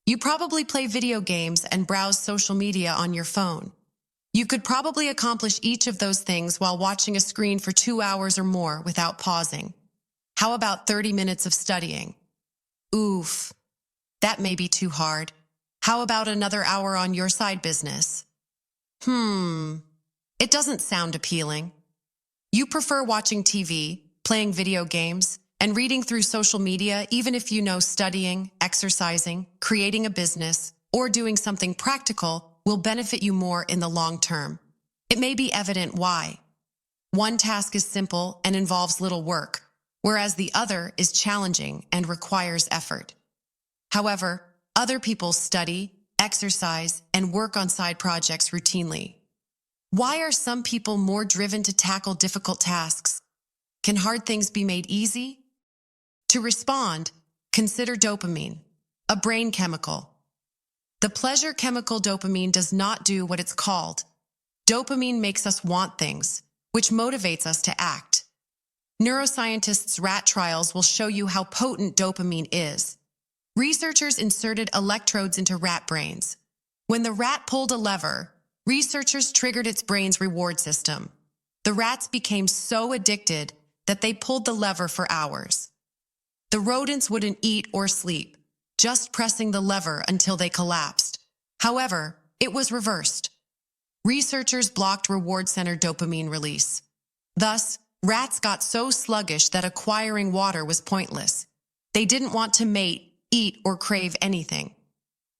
You probably play video games and browse social media on your phone. You could probably accomplish each of those things while watching a screen for 2 hours or more without pausing. How about 30 minutes of studying? Oof, that may be too hard. How about another hour on your side business? It doesn't sound appealing. You prefer watching TV, playing video games, and reading through social media even if you know studying, exercising, creating a business, or doing something practical will benefit you more in the long term. It may be evident why. One task is simple and involves little work, whereas the other is challenging and requires effort. However, other people study, exercise, and work on side projects routinely. Why are some people more driven to tackle difficult tasks? Can hard things be made easy? To respond, consider dopamine, a brain chemical. The pleasure chemical dopamine does not do what it's called. Dopamine makes us want things, which motivates us to act. Neuroscientists' rat trials will show you how potent dopamine is. Researchers inserted electrodes into rat brains. When the rat pulled a lever, researchers triggered its brain's reward system. The rats became so addicted that they pulled the lever for hours. The rodents wouldn't eat or sleep, just pressing the lever until they collapsed. However, it was reversed. Researchers blocked reward center dopamine release. Thus, rats got so sluggish that acquiring water was pointless. They didn't want to mate, eat, or crave anything.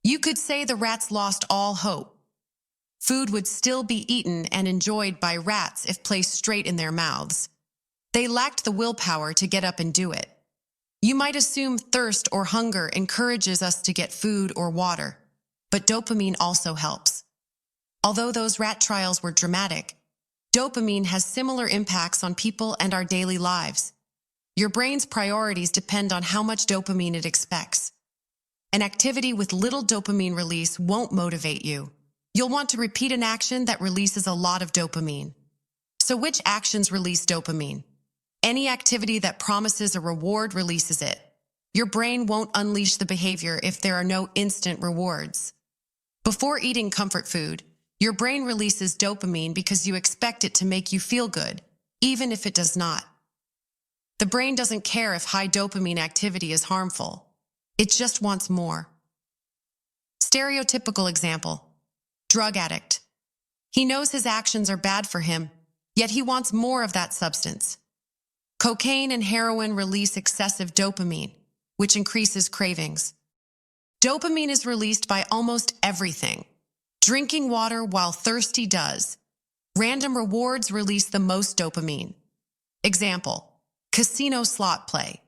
You could say the rats lost all hope. Food would still be eaten and enjoyed by rats if placed straight in their mouths. They lacked the willpower to get up and do it. You might assume thirst or hunger encourages us to get food or water, but dopamine also helps. Although those rat trials were dramatic, dopamine has similar impacts on people and our daily lives. Your brain's priorities depend on how much dopamine it expects. An activity with little dopamine release won't motivate you. You'll want to repeat an action that releases a lot of dopamine. So which actions release dopamine? Any activity that promises a reward releases it. Your brain won't unleash the behavior if there are no instant rewards. Before eating comfort food, your brain releases dopamine because you expect it to make you feel good, even if it does not. The brain doesn't care if high dopamine activity is harmful. It just wants more. Stereotypical example: drug addict. He knows his actions are bad for him, yet he wants more of that substance. Cocaine and heroin release excessive dopamine, which increases cravings. Dopamine is released by almost everything. Drinking water while thirsty does. Random rewards release the most dopamine. Example: casino slot play.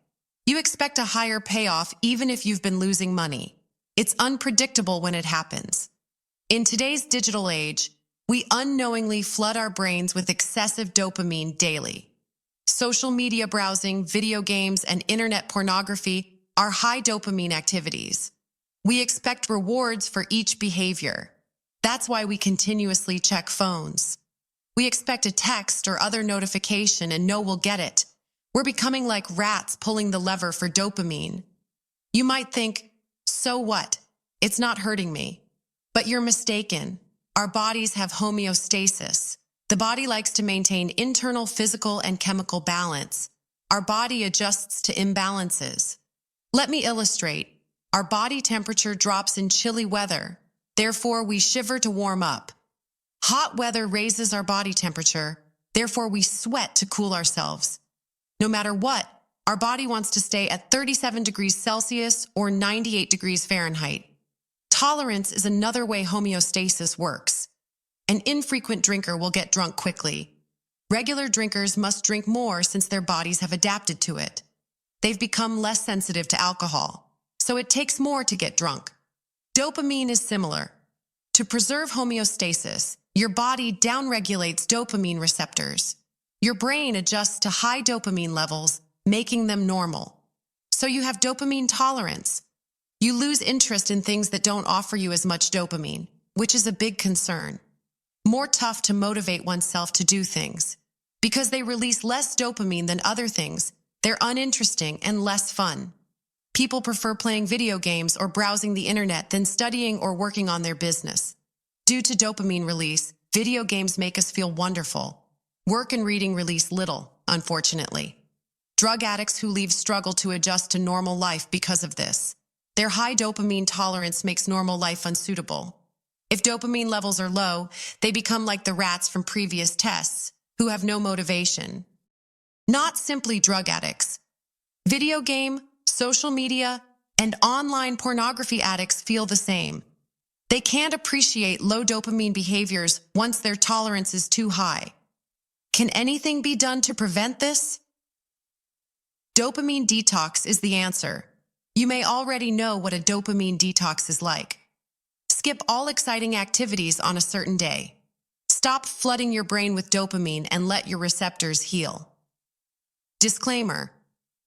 You expect a higher payoff even if you've been losing money. It's unpredictable when it happens. In today's digital age, we unknowingly flood our brains with excessive dopamine daily. Social media browsing, video games, and internet pornography are high dopamine activities. We expect rewards for each behavior. That's why we continuously check phones. We expect a text or other notification and know we'll get it. We're becoming like rats pulling the lever for dopamine. You might think, so what? It's not hurting me. But you're mistaken. Our bodies have homeostasis. The body likes to maintain internal physical and chemical balance. Our body adjusts to imbalances. Let me illustrate. Our body temperature drops in chilly weather. Therefore, we shiver to warm up. Hot weather raises our body temperature. Therefore, we sweat to cool ourselves. No matter what, our body wants to stay at 37 degrees Celsius or 98 degrees Fahrenheit. Tolerance is another way homeostasis works. An infrequent drinker will get drunk quickly. Regular drinkers must drink more since their bodies have adapted to it. They've become less sensitive to alcohol, so it takes more to get drunk. Dopamine is similar. To preserve homeostasis, your body downregulates dopamine receptors. Your brain adjusts to high dopamine levels, making them normal. So you have dopamine tolerance. You lose interest in things that don't offer you as much dopamine, which is a big concern. More tough to motivate oneself to do things. Because they release less dopamine than other things, they're uninteresting and less fun. People prefer playing video games or browsing the internet than studying or working on their business. Due to dopamine release, video games make us feel wonderful. Work and reading release little, unfortunately. Drug addicts who leave struggle to adjust to normal life because of this. Their high dopamine tolerance makes normal life unsuitable. If dopamine levels are low, they become like the rats from previous tests, who have no motivation. Not simply drug addicts. Video game, social media, and online pornography addicts feel the same. They can't appreciate low dopamine behaviors once their tolerance is too high. Can anything be done to prevent this? Dopamine detox is the answer. You may already know what a dopamine detox is like. Skip all exciting activities on a certain day. Stop flooding your brain with dopamine and let your receptors heal. Disclaimer: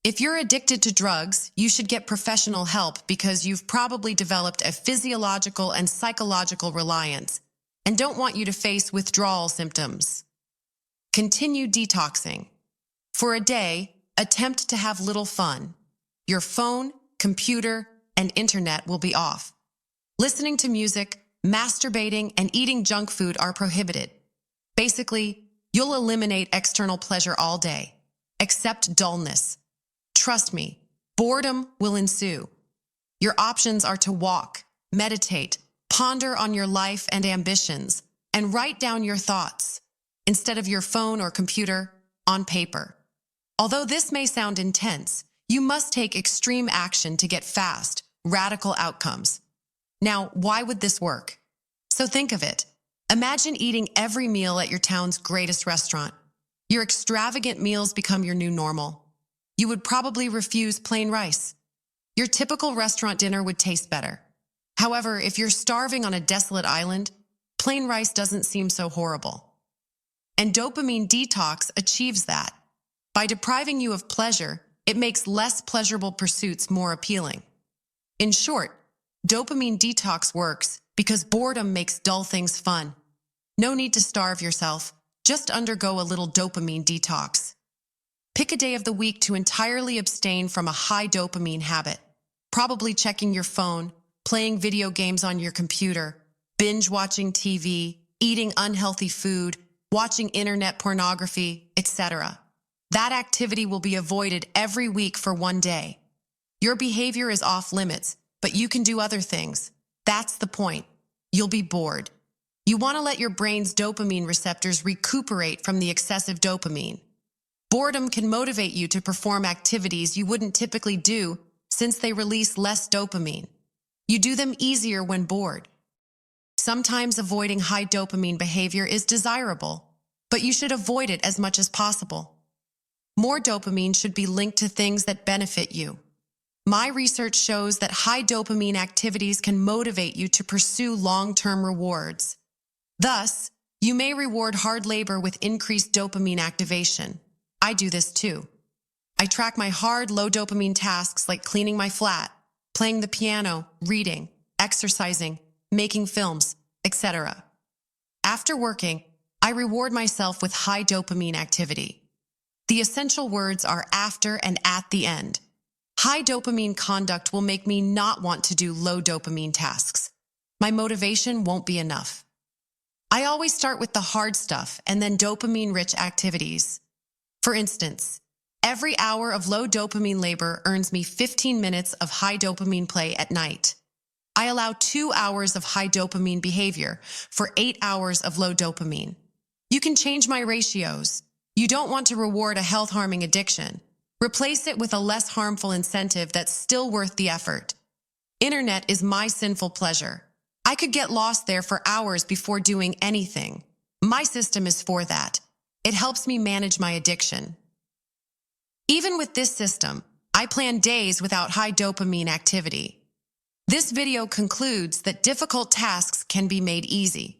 if you're addicted to drugs, you should get professional help because you've probably developed a physiological and psychological reliance and don't want you to face withdrawal symptoms. Continue detoxing. For a day, attempt to have little fun. Your phone, computer, and internet will be off. Listening to music, masturbating, and eating junk food are prohibited. Basically, you'll eliminate external pleasure all day, except dullness. Trust me, boredom will ensue. Your options are to walk, meditate, ponder on your life and ambitions, and write down your thoughts, instead of your phone or computer, on paper. Although this may sound intense, you must take extreme action to get fast, radical outcomes. Now, why would this work? So think of it. Imagine eating every meal at your town's greatest restaurant. Your extravagant meals become your new normal. You would probably refuse plain rice. Your typical restaurant dinner would taste better. However, if you're starving on a desolate island, plain rice doesn't seem so horrible. And dopamine detox achieves that. By depriving you of pleasure, it makes less pleasurable pursuits more appealing. In short, dopamine detox works because boredom makes dull things fun. No need to starve yourself. Just undergo a little dopamine detox. Pick a day of the week to entirely abstain from a high dopamine habit. Probably checking your phone, playing video games on your computer, binge watching TV, eating unhealthy food, watching internet pornography, etc. That activity will be avoided every week for one day. Your behavior is off limits, but you can do other things. That's the point. You'll be bored. You want to let your brain's dopamine receptors recuperate from the excessive dopamine. Boredom can motivate you to perform activities you wouldn't typically do since they release less dopamine. You do them easier when bored. Sometimes avoiding high dopamine behavior is desirable, but you should avoid it as much as possible. More dopamine should be linked to things that benefit you. My research shows that high dopamine activities can motivate you to pursue long-term rewards. Thus, you may reward hard labor with increased dopamine activation. I do this too. I track my hard, low dopamine tasks like cleaning my flat, playing the piano, reading, exercising, making films, etc. After working, I reward myself with high dopamine activity. The essential words are after and at the end. High dopamine conduct will make me not want to do low dopamine tasks. My motivation won't be enough. I always start with the hard stuff and then dopamine-rich activities. For instance, every hour of low dopamine labor earns me 15 minutes of high dopamine play at night. I allow 2 hours of high dopamine behavior for 8 hours of low dopamine. You can change my ratios. You don't want to reward a health-harming addiction. Replace it with a less harmful incentive that's still worth the effort. Internet is my sinful pleasure. I could get lost there for hours before doing anything. My system is for that. It helps me manage my addiction. Even with this system, I plan days without high dopamine activity. This video concludes that difficult tasks can be made easy.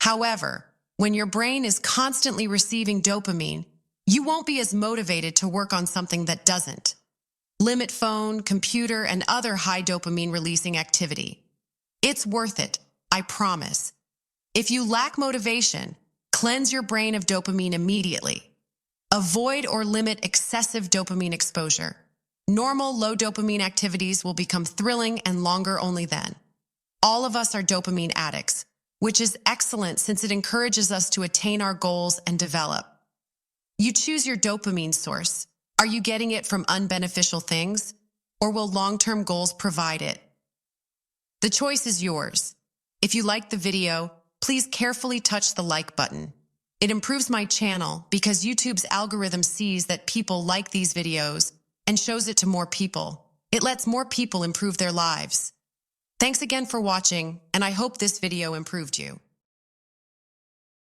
However, when your brain is constantly receiving dopamine, you won't be as motivated to work on something that doesn't. Limit phone, computer, and other high dopamine releasing activity. It's worth it, I promise. If you lack motivation, cleanse your brain of dopamine immediately. Avoid or limit excessive dopamine exposure. Normal, low dopamine activities will become thrilling and longer only then. All of us are dopamine addicts, which is excellent since it encourages us to attain our goals and develop. You choose your dopamine source. Are you getting it from unbeneficial things, or will long-term goals provide it? The choice is yours. If you liked the video, please carefully touch the like button. It improves my channel because YouTube's algorithm sees that people like these videos and shows it to more people. It lets more people improve their lives. Thanks again for watching, and I hope this video improved you.